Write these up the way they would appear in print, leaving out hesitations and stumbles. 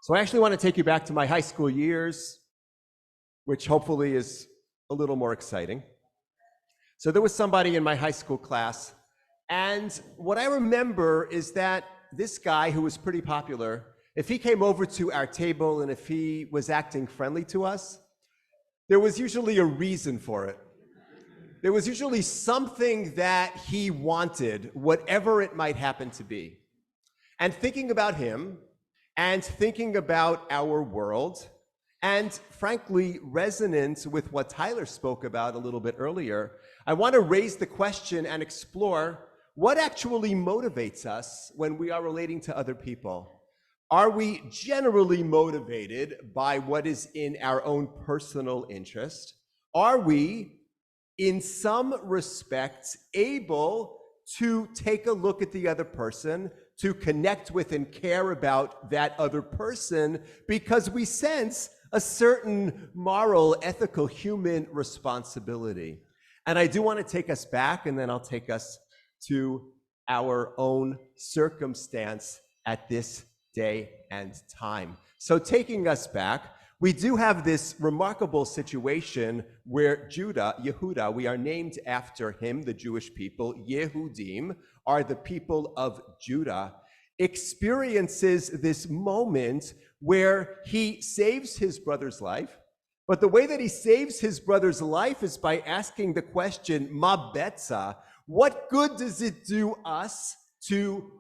So I actually want to take you back to my high school years, which hopefully is a little more exciting. So there was somebody in my high school class, and what I remember is that this guy who was pretty popular, if he came over to our table and if he was acting friendly to us, there was usually a reason for it. There was usually something that he wanted, whatever it might happen to be. And thinking about him, and thinking about our world, and frankly, resonant with what Tyler spoke about a little bit earlier, I want to raise the question and explore what actually motivates us when we are relating to other people. Are we generally motivated by what is in our own personal interest? Are we, in some respects, able to take a look at the other person, to connect with and care about that other person because we sense a certain moral, ethical, human responsibility? And I do want to take us back, and then I'll take us to our own circumstance at this day and time. So taking us back, we do have this remarkable situation where Yehuda, we are named after him, the Jewish people. Yehudim are the people of Judah, experiences this moment where he saves his brother's life. But the way that he saves his brother's life is by asking the question, Ma betza, what good does it do us to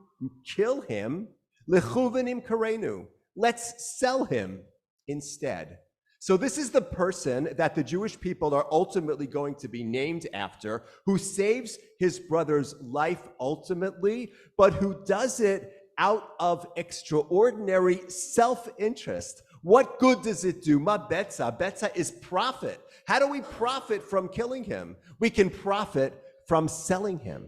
kill him? Lechuvenim karenu, let's sell him instead. So this is the person that the Jewish people are ultimately going to be named after, who saves his brother's life ultimately, but who does it out of extraordinary self-interest. What good does it do? Ma betza. Betza is profit. How do we profit from killing him? We can profit from selling him.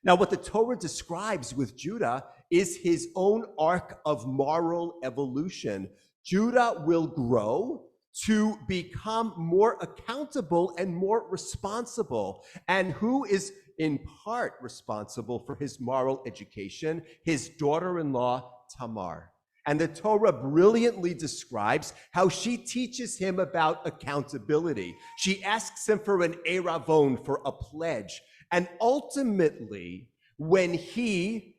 Now, what the Torah describes with Judah is his own arc of moral evolution. Judah will grow to become more accountable and more responsible. And who is in part responsible for his moral education? His daughter-in-law, Tamar. And the Torah brilliantly describes how she teaches him about accountability. She asks him for an eravon, for a pledge. And ultimately, when he,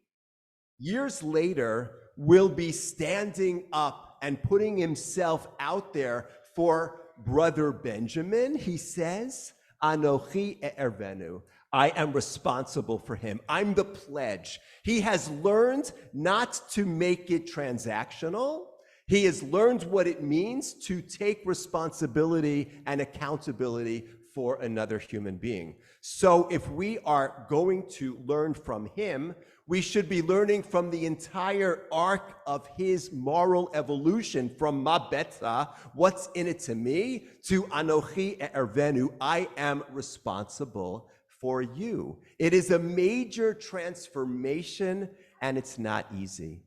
years later, will be standing up and putting himself out there for brother Benjamin, he says, Anochi ervenu, I am responsible for him. I'm the pledge. He has learned not to make it transactional. He has learned what it means to take responsibility and accountability for another human being. So if we are going to learn from him, we should be learning from the entire arc of his moral evolution, from Ma betza, what's in it to me, to Anochi ervenu, I am responsible for you. It is a major transformation, and it's not easy.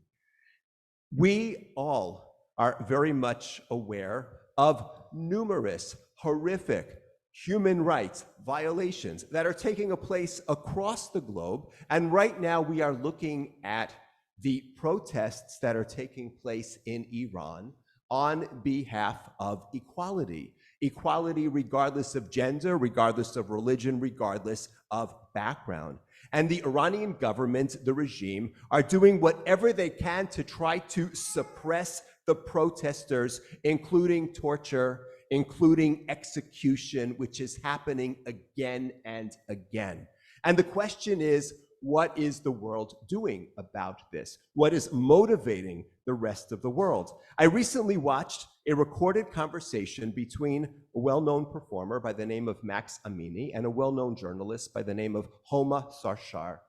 We all are very much aware of numerous horrific human rights violations that are taking place across the globe. And right now we are looking at the protests that are taking place in Iran on behalf of equality. Equality regardless of gender, regardless of religion, regardless of background. And the Iranian government, the regime, are doing whatever they can to try to suppress the protesters, including torture, including execution, which is happening again and again. And the question is, what is the world doing about this? What is motivating the rest of the world? I recently watched a recorded conversation between a well-known performer by the name of Max Amini and a well-known journalist by the name of Homa Sarshar.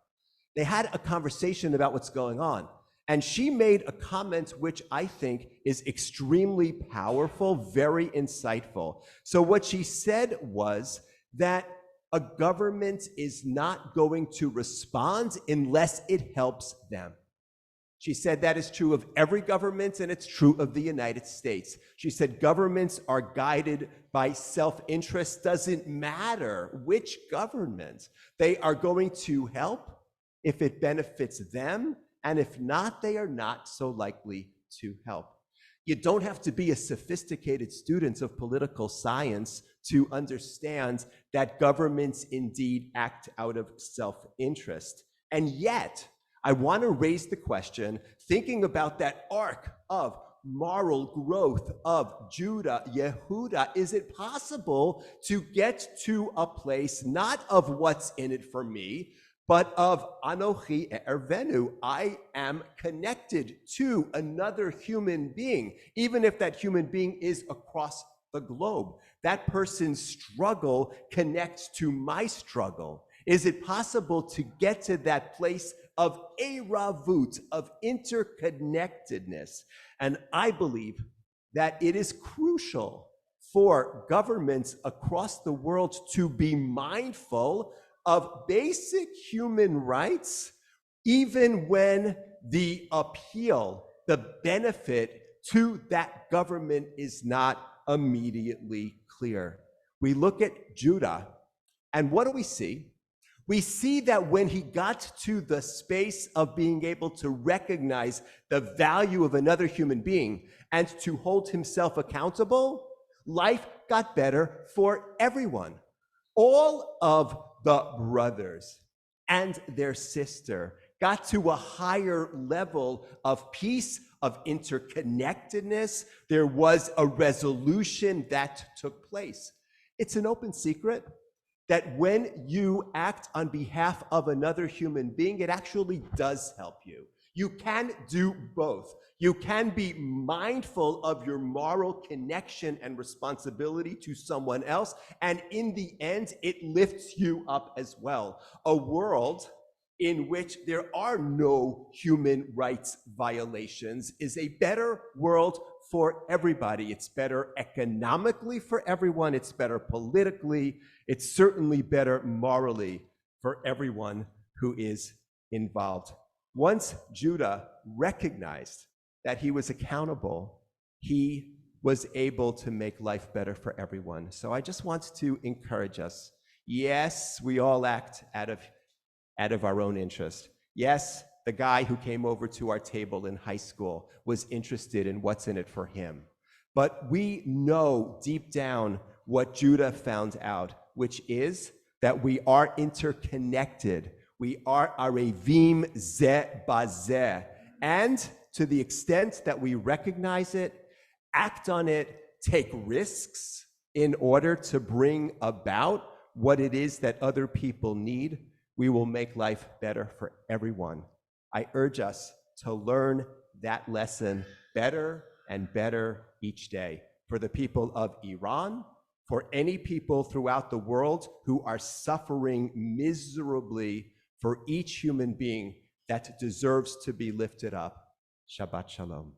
They had a conversation about what's going on. And she made a comment which I think is extremely powerful, very insightful. So what she said was that a government is not going to respond unless it helps them. She said that is true of every government, and it's true of the United States. She said governments are guided by self-interest. Doesn't matter which government. They are going to help if it benefits them, and if not, they are not so likely to help. You don't have to be a sophisticated student of political science to understand that governments indeed act out of self-interest. And yet, I want to raise the question, thinking about that arc of moral growth of Judah, Yehuda, is it possible to get to a place not of what's in it for me, but of Anochi Ervenu, I am connected to another human being, even if that human being is across the globe. That person's struggle connects to my struggle. Is it possible to get to that place of eravut, of interconnectedness? And I believe that it is crucial for governments across the world to be mindful of basic human rights, even when the appeal, the benefit to that government is not immediately clear. We look at Judah, and what do we see? We see that when he got to the space of being able to recognize the value of another human being and to hold himself accountable, life got better for everyone. All of the brothers and their sister got to a higher level of peace, of interconnectedness. There was a resolution that took place. It's an open secret that when you act on behalf of another human being, it actually does help you. You can do both. You can be mindful of your moral connection and responsibility to someone else, and in the end, it lifts you up as well. A world in which there are no human rights violations is a better world for everybody. It's better economically for everyone. It's better politically. It's certainly better morally for everyone who is involved. Once Judah recognized that he was accountable, he was able to make life better for everyone. So I just want to encourage us. Yes, we all act out of our own interest. Yes, the guy who came over to our table in high school was interested in what's in it for him. But we know deep down what Judah found out, which is that we are interconnected. We are arevim ze bazeh. And to the extent that we recognize it, act on it, take risks in order to bring about what it is that other people need, we will make life better for everyone. I urge us to learn that lesson better and better each day. For the people of Iran, for any people throughout the world who are suffering miserably, for each human being that deserves to be lifted up. Shabbat Shalom.